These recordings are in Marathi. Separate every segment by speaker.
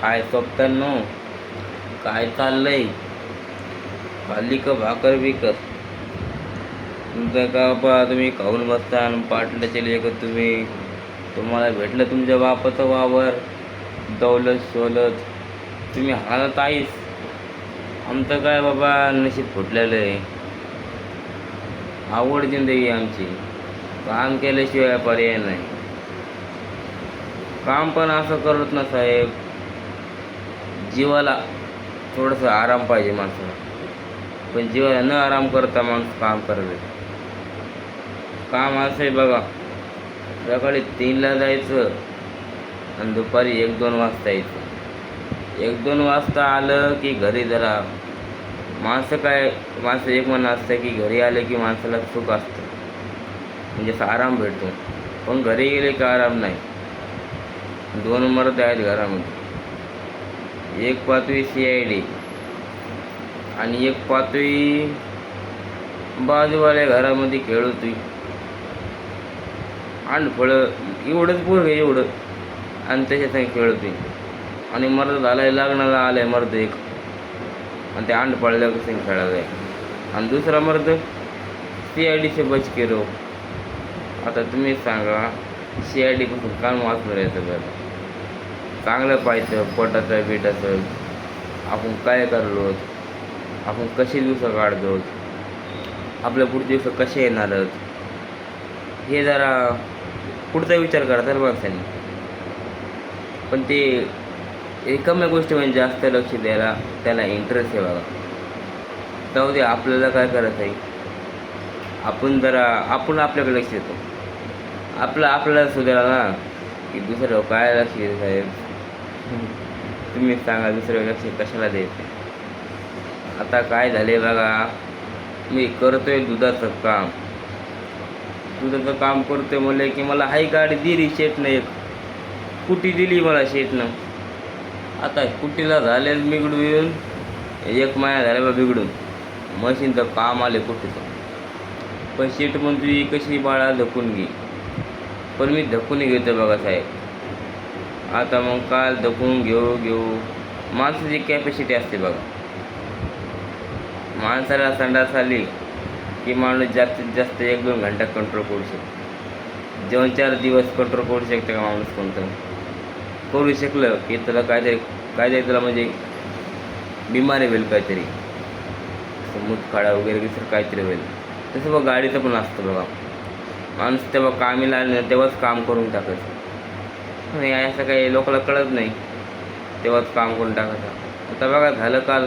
Speaker 1: काय स्वप्तांनो, काय चाललंय? खाल्ली का भाकर बिकर? तुमचं का बा तुम्ही खाऊन बसता आणि पाटल्याचे लेकर तुम्हाला भेटलं तुमच्या बापाचं वावर, दौलत सोलत, तुम्ही हाणत आईस. आमचं काय बाबा नशीब फुटलेलं आहे. आवड जिंदगी आमची. काम केल्याशिवाय पर्याय नाही. काम पण असं करत ना साहेब, जीवाला थोडंसं आराम पाहिजे माणसाला. पण जीवाला न आराम करता माणूस काम करत. काम असं आहे बघा, सकाळी 3ला जायचं आणि दुपारी 1-2 वाजता यायचं. 1-2 वाजता आलं की घरी जरा माणसं एक म्हणणं असतं की घरी आले की माणसाला सुख असतं, म्हणजे असा आराम भेटतो. पण घरी गेले की आराम नाही. 2 मर्द आहेत घरामध्ये, एक पाहतोय CID आणि एक पाहतोय बाजूवाल्या घरामध्ये खेळतोय. आणि फळं एवढंच पोरं एवढं, आणि त्याच्या संग खेळतोय. आणि मर्द झालाय, लग्नाला आलाय मर्द एक, आणि ते अंड पडल्या कसं खेळायला आहे. आणि दुसरा मर्द CID से बच के रो. आता तुम्हीच सांगा, CID पासून काम वाचणार आहे सगळं. चांगलं पाहिजे पोटाचं बिटाचं, आपण काय करलो, आपण कसे दिवस काढतो, आपल्या पुढचे दिवस कसे येणार, हे जरा पुढचा विचार करतात माणसांनी. पण ते एकमेव गोष्टी म्हणजे जास्त लक्ष द्यायला त्याला इंटरेस्ट आहे बघा. जाऊ दे, आपल्याला काय करायचं आहे, आपण आपल्याकडे लक्ष देतो. आपल्याला सुधारा ना, की दुसरं काय लक्ष देत साहेब? तुम्हीच सांगा, दुसरं लक्ष कशाला द्यायचं? आता काय झाले बघा, मी करतोय दुधाचं काम करतोय. म्हणलं की मला हाय गाडी दिली शेटनं, एक स्कूटी दिली मला शेटनं. आता स्कूटीला झालेलं बिघडून 1 महिना झाला बा बिघडून. मशीनचं काम आले कुठेचं. पण शेट म्हणतोय कशी बाळा धकून घे. पण मी धकून घेतो बघा साहेब. आता मग काल धकून घेऊ माणसाची कॅपॅसिटी असते बघा. माणसाला संडास आली की माणूस जास्तीत जास्त 1-2 घंटा कंट्रोल करू शकतो. 2-4 दिवस कंट्रोल करू शकते का माणूस? कोणतं करू शकलं की त्याला काहीतरी त्याला म्हणजे बिमारी होईल, काहीतरी मूतखडा वगैरे दुसरं काहीतरी होईल. तसं बघ गाडीचं पण असतं बघा. माणूस तेव्हा कामी लागलं तेव्हाच काम करून टाकायचं. आणि असं काही लोकांना कळत नाही, तेव्हाच काम करून टाकायचं. आता बघा झालं, काल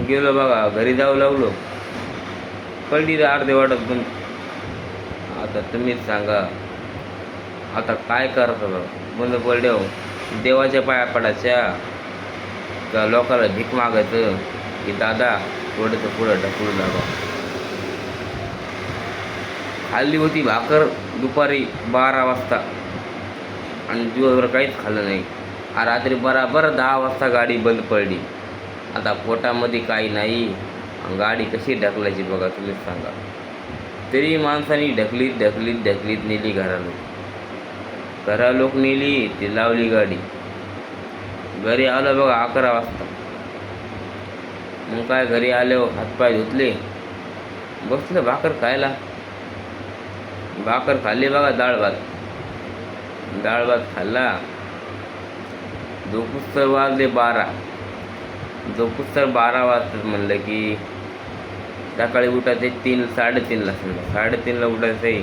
Speaker 1: गेलो बघा, घरी जाऊ लागलो, कळली अर्धे वाटत पण. आता तुम्हीच सांगा, आता काय करायचं बघा? बंद पडले हो, देवाच्या पाया पडायच्या का लोकांना भीक मागायचं की दादा थोडंसं पुढं ढकलू लागा. खाल्ली होती भाकर दुपारी 12 वाजता आणि दिवसभर काहीच खाल्लं नाही. रात्री बराबर 10 वाजता गाडी बंद पडली. आता पोटामध्ये काही नाही, गाडी कशी ढकलायची बघा, तुम्हीच सांगा. तरी माणसाने ढकलीत नेली घरालोक नेली. ती लावली गाडी. घरी आलं बघा 11 वाजता. मग काय, घरी आल्यावर हातपाय धुतले, बसलं भाकर खायला. भाकर खाल्ली बघा, डाळ भात खाल्ला. झोपूस्तर वाजले 12. झोपूस्तर 12 वाजतात. म्हणलं की सकाळी उठायचे 3-3:30ला. 3:30ला उठायचं आहे.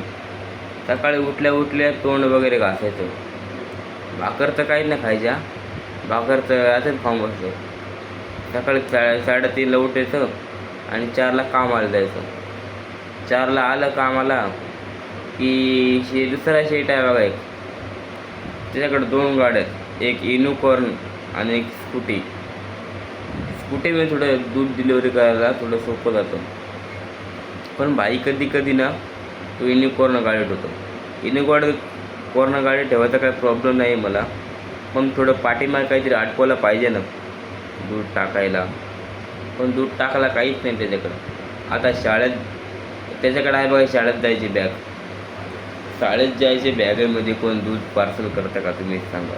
Speaker 1: सकाळी उठल्या तोंड वगैरे घासायचं. भाकर तर काहीच नाही खायच्या, भाकर तर असंच खाऊन बसतो. सकाळी 3:30ला उठायचं आणि 4ला कामाला जायचं. 4ला आलं कामाला की दुसरा शेट आहे बघा एक, त्याच्याकडे 2 गाड्या, एक युनिकॉर्न आणि एक स्कूटीमध्ये थोडं दूध डिलिव्हरी करायला थोडं सोपं जातं. पण भाई कधी ना तो युनिकॉर्न गाडीत होतो. युनिकॉर्न गाडी ठेवायचा काही प्रॉब्लेम नाही मला, पण थोडं पाठीमागे काहीतरी अटकवायला पाहिजे ना दूध टाकायला. पण दूध टाकायला काहीच नाही त्याच्याकडं. आता त्याच्याकडे आहे बघा शाळेत जायची बॅग. शाळेत जायचे बॅगेमध्ये कोण दूध पार्सल करतं का? तुम्ही सांगा.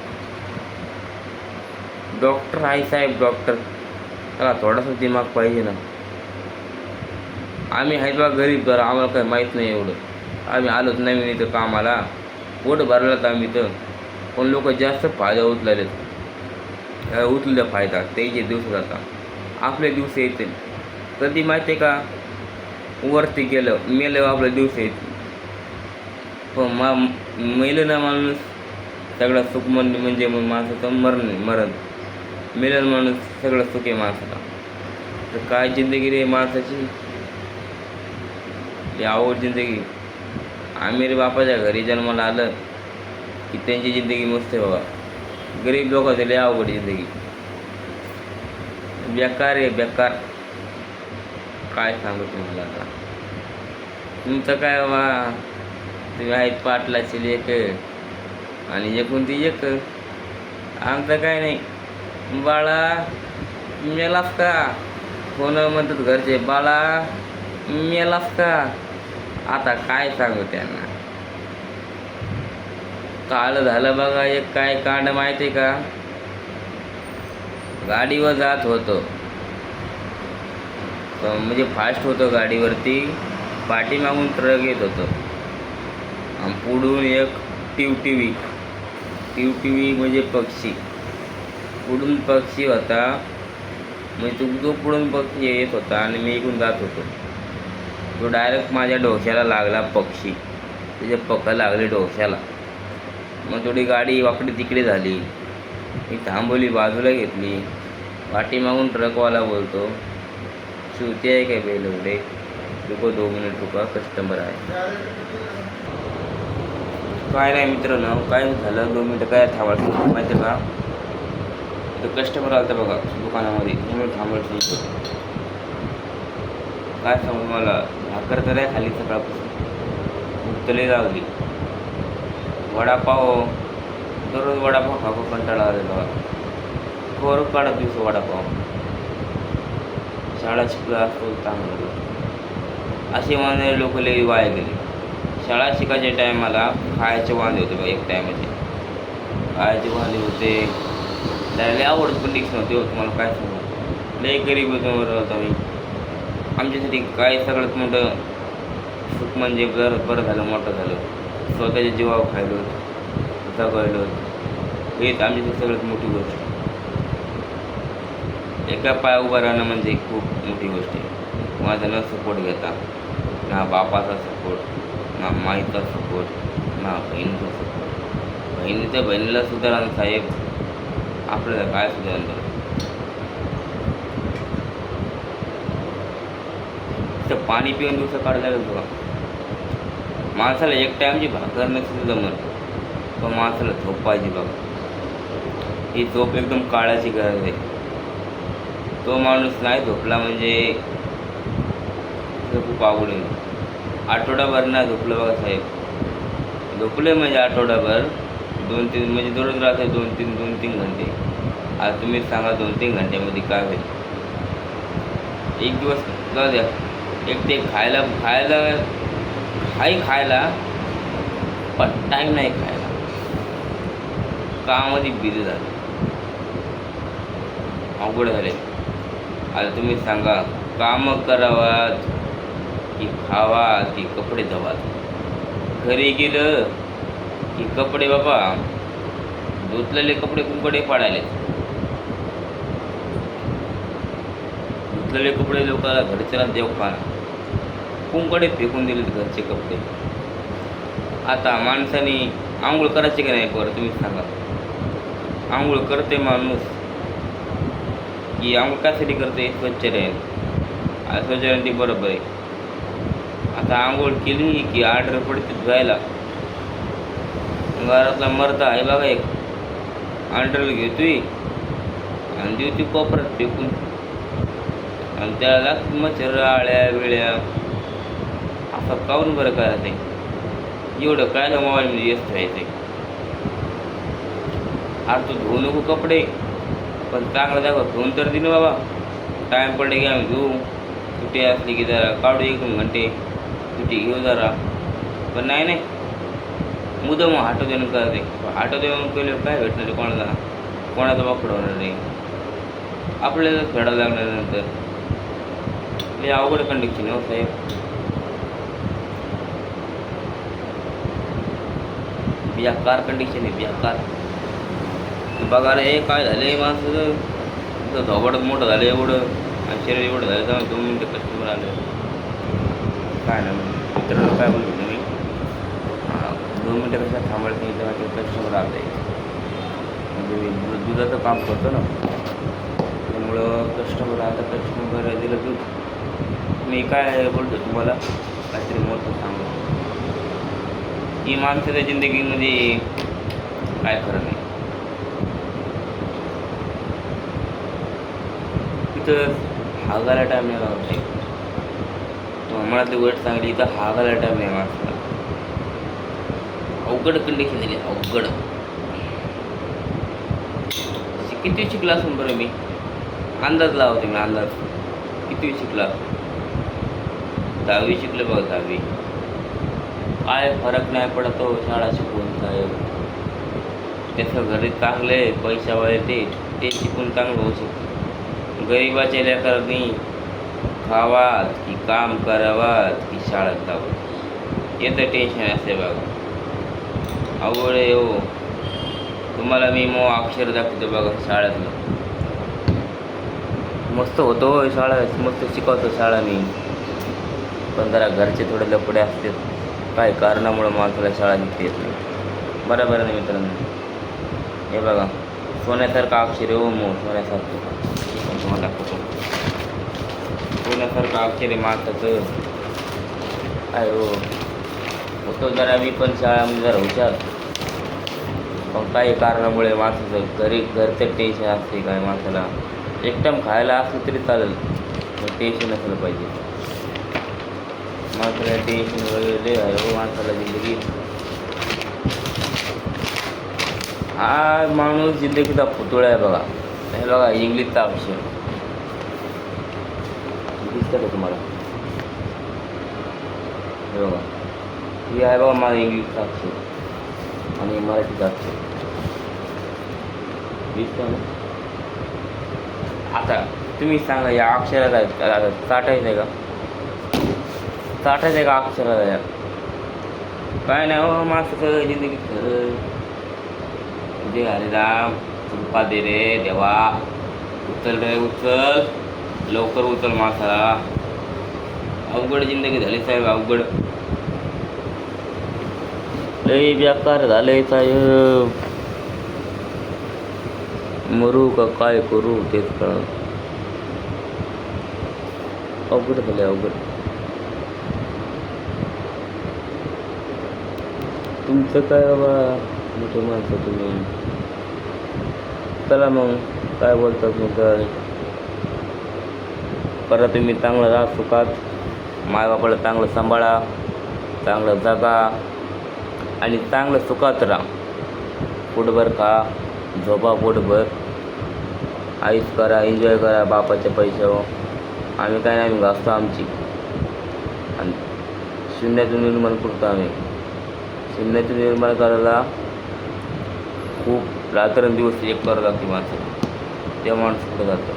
Speaker 1: डॉक्टर आहे साहेब डॉक्टर, त्याला थोडासा दिमाग पाहिजे ना. आम्ही आहेत बा गरीब, जरा आम्हाला काही माहीत नाही एवढं. आम्ही आलोच नवीन इथं कामाला, पोट भरलात आम्ही तर. पण लोक जास्त फायदा उचलले फायदा त्याचे दिवस जाता, आपले दिवस येतील कधी माहिती आहे का? वरती गेलं मेलं आपले दिवस येतील. पण मेलं ना माणूस सगळं सुख म्हणजे मग माणसाचं मरण मेलं माणूस सगळं सुख आहे माणसाला. तर काय जिंदगी रे माणसाची, आवड जिंदगी. आमिर बापाच्या घरी जन्माला आलं की त्यांची जिंदगी मस्त आहे बाबा. गरीब लोकांची लय अवघड जिंदगी, बेकार आहे बेकार. काय सांगू तुम्हाला आता. तुमचं काय बाबा, तुम्ही आहेत पाटलाची लेक आणि एकूण ती एक. आमचं काय नाही. बाळा मेलास का, कोण म्हणतात घरचे, बाळा मेलास का. आता काय सांगू त्यांना. काल झालं बघा एक काय कांड माहिती आहे का? गाडीवर जात होतो, म्हणजे फास्ट होतं गाडीवरती, पाठीमागून ट्रक येत होतं आणि पुढून एक टिवटिवी म्हणजे पक्षी, पुढून पक्षी होता. म्हणजे तो पुढून पक्षी येत होता आणि मी इकडून जात होतो. तो डायरेक्ट माझ्या डोक्याला लागला पक्षी, त्याचे पकड लागले डोक्याला. मग थोडी गाडी वाकडी तिकडे झाली, मी थांबवली, बाजूला घेतली. पाठीमागून ट्रकवाला बोलतो, शिवते आहे काय बैल एवढे, रुको 2 मिनिट रुका, कस्टमर आहे. काय नाही मित्रांनो, काय झालं 2 मिनटं काय थांबायचं माहिती आहे का? तो कस्टमर आला बघा दुकानामध्ये, म्हणून थांबायचं. काय सांगू मला, भाकर तर आहे खाली सकाळपासून, भूक लई लागली. वडापाव, दररोज वडापाव खाऊ कंटाळा आलेला बघा. कोर काढत दिवस वडापाव. शाळा शिकला असतो चांगलं. असे वांदे लोक लई वाया गेले. शाळा शिकायच्या टायमाला खायचे वांदे होते बघा, एक टायमाचे खायचे वांदे होते. त्याला आवडत पण डिक्स नव्हते हो, तुम्हाला काय सांगू. लई गरीब होतो मी. आमच्यासाठी काय सगळ्यात मोठं सुख म्हणजे बरं झालं, मोठं झालं, स्वतःच्या जीवावर खायलो, जगवलो, हेच आमच्यासाठी सगळ्यात मोठी गोष्ट. एका पाय उभं राहणं म्हणजे खूप मोठी गोष्ट आहे. माझा न सपोर्ट घेता, ना बापाचा सपोर्ट, ना माईचा सपोर्ट, ना बहिणीचा सपोर्ट. बहिणीला सुधारा साहेब, आपल्याला काय सुधारण बरं. तर पाणी पिऊन दिवस काढायला लागेल बघा. माणसाला एक टाईमची भाकर नसेल जमत, पण माणसाला झोप पाहिजे बघा. ही झोप एकदम काळाची गरज आहे. तो माणूस नाही झोपला म्हणजे खूप आवड आहे. आठवडाभर नाही झोपलं बघा साहेब. झोपले म्हणजे आठवडाभर 2-3 म्हणजे दररोज राहते 2-3 घंटे. आज तुम्ही सांगा 2-3 घंट्यामध्ये काय होईल. एक दिवस जाऊ द्या, एक ते खायला पण टाईम नाही खायला, कामामध्ये बिझी झालं, अवघड झाले. आता तुम्ही सांगा, कामं करावात की खावा की कपडे धवात. घरी गेलं की कपडे बाबा धुतलेले कपडे कुंकडे पाडायले. धुतलेले कपडे लोकांना घरच्याला देव खाना, कुंकडे फेकून दिलेत घरचे कपडे. आता माणसाने आंघोळ करायची की नाही बरं तुम्ही सांगा. आंघोळ करते माणूस की आंघोळ कशासाठी करते, स्वच्छ राहील. स्वच्छ राहील ती बरोबर आहे. आता आंघोळ केली की ऑर्डर पडते धुवायला. घरातला मर्द आहे बघा एक, ऑर्डर घेतोय आणि देवती कोपऱ्यात फेकून, आणि त्याला मच्छर आळ्या वेळ्या. असं काऊन बरं करायचं आहे. एवढं काय ना मोबाईलमध्ये व्यस्त राहायचं. आज तू धुवू नको कपडे, पण चांगलं दाखव धुवून तर दिलं बाबा. टाईम पडले की आम्ही धुवू, सुट्टी असली की जरा काढू 1-2 घंटे सुट्टी घेऊ जरा. पण नाही मुदम हाटो देऊन करते. हाटो देऊन केल्यावर काय भेटणार कोणाला, कोणाचं वाकड होणार नाही, आपल्याला फेडावं लागणार नंतर. लय अवघड कंडिशन आहे हो साहेब. बेकार कंडिशन आहे, बेकार. बघा रे काय झाले माणसं धोबड मोठं झालं एवढं आणि शरीर एवढं झालं तेव्हा 2 मिनटं कस्टमर आलं. काय ना मित्रांनो काय बोलतो तुम्ही, 2 मिनटं कशा थांबायचं नाही तेव्हा ते कस्टमर आलं आहे. म्हणजे मी दुधाचं काम करतो ना, त्यामुळं कस्टमर आता कस्टमर दिलं दूध. मी काय बोलतो तुम्हाला काहीतरी मोठं सांगतो. ही माणसाच्या जिंदगीमध्ये काय खरं नाही. तिथं हागायला टाईम नाही लावत आहे. मला ती गोष्ट सांगली तर हागायला टाईम नाही माणसाला. अवघड कंडिशन झाली, अवघड. किती शिकला असून बरं मी अंदाज लावते, मी अंदाज किती शिकला. 10वी शिकले बघा, 10वी. काय फरक नाही पडतो शाळा शिकून साहेब. त्याचं घरी चांगले पैशावाले ते शिकून चांगलं होऊ शकतं. गरिबाच्या लेकरांनी खावात की काम करावात की शाळेत जावं याचं टेन्शन असते बघा. अवघड आहे हो. तुम्हाला मी मग अक्षर दाखवतो बघा शाळेतलं. मस्त होतो शाळा, मस्त शिकवतो शाळा मी. पण जरा घरचे थोडे लफडे असतात, काही कारणामुळं माणसाला शाळा निघता येत नाही. बरोबर नाही मित्रांनो. हे बघा सोन्यासारखं अक्षर आहे हो, मग सोन्यासारखं तुम्हाला दाखवतो. सोन्यासारखं अक्षर आहे माणसाचं. काय हो होतो जरा मी पण शाळेमध्ये जरा हुशार, पण काही कारणामुळे माणसाचं घरचं टेन्शन असते. काय माणसाला एक टाइम खायला असलं तरी चालेल, पण टेन्शन असलं पाहिजे. माणसाला टेन्शन वगैरे आहे हो माणसाला जिंदगीत. हा माणूस जिंदगीचा पुतळा आहे बघा. हे बघा इंग्लिशचा अक्षर दिसतं का तुम्हाला? हे बघा हे आहे बघा माझा इंग्लिशचा अक्षर आणि मराठीचा अक्षर दिसतं ना. आता तुम्ही सांगा या अक्षराला चाटायचं आहे का? चाटायचं आहे का अक्षराला? या काय नाही हो माणसाचं जिंदगी खरं. तुझे हरिराम कृपा दे रे देवा. उचल रे उचल, लवकर उचल माणसाला. अवघड जिंदगी झाली साहेब, अवघड. लई बेकार झालंय साहेब. मरू का काय करू तेच कळलं. अवघड झाले, अवघड. तुमचं काय बाबा मोठे माणसं तुम्ही. चला मग काय बोलतात मग काय. परत तुम्ही चांगलं राहा सुखात, मायबापाला चांगलं सांभाळा, चांगलं जगा आणि चांगलं सुखात राहा. पोटभर खा, झोपा पोटभर, आईस करा, एन्जॉय करा बापाच्या पैशावर. आम्ही काय नाही, आम्ही घासतो आमची आणि शून्यातून निर्माण करतो आम्ही. शून्यातून निर्माण करायला खूप रात्रंदिवस एक करावं लागते माणसं. त्या माणूस कुठं जातं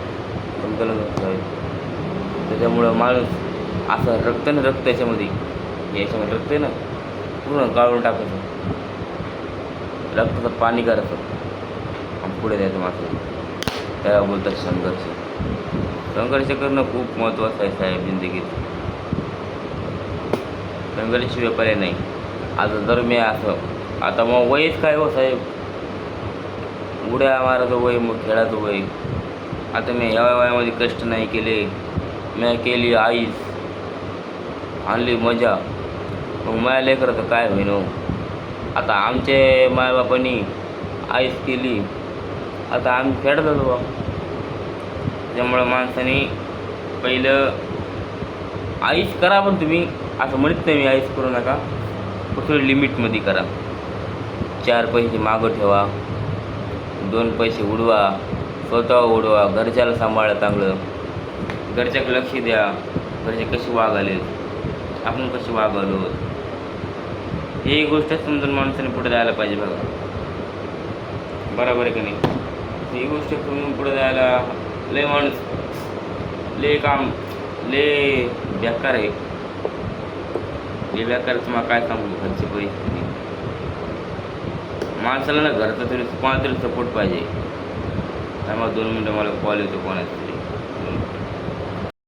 Speaker 1: समजायला नसतं. त्याच्यामुळं माणूस असं रक्त ना रक्त याच्यामध्ये रक्त आहे ना पूर्ण गाळून टाकायचं, रक्ताचं पाणी करायचं आणि पुढे द्यायचं माणसं. त्याला बोलतात संघर्ष. संघर्ष करणं खूप महत्त्वाचं आहे साहेब जिंदगीत. संघर्षशिवाय पर्याय नाही. आता जर मी असं आता मग वयच काय हो साहेब, उड्या मारायचं वय, मग खेळायचं वय. आता मी या वयामध्ये कष्ट नाही केले, मी केली आईस, आणली मजा. मग माझ्या लेकराचं काय होईन हो. आता आमचे मायबापांनी आईस केली, आता आम्ही खेळत होतो बा. त्यामुळं माणसाने पहिलं आईस करा, पण तुम्ही असं म्हणत नाही मी आईस करू नका, थोडी लिमिटमध्ये करा. 4 पैसे मागं ठेवा, 2 पैसे उडवा, स्वतः उडवा, घरच्याला सांभाळा चांगलं, घरच्याकडे लक्ष द्या. घरचे कसे वागाले, आपण कसे वागलो, ही गोष्ट समजून माणसाने पुढे जायला पाहिजे बघा. बरोबर आहे की नाही? ती गोष्ट करून पुढे जायला लय माणूस लय काम लय बेकार आहे. लय बेकार तुम्हाला काय सांगू घरची परिस्थिती. माणसाला ना घरचा तरी कोणाला तरी सपोर्ट पाहिजे. त्यामुळे 2 मिनटं मला कॉल येतो कोणाचा तरी.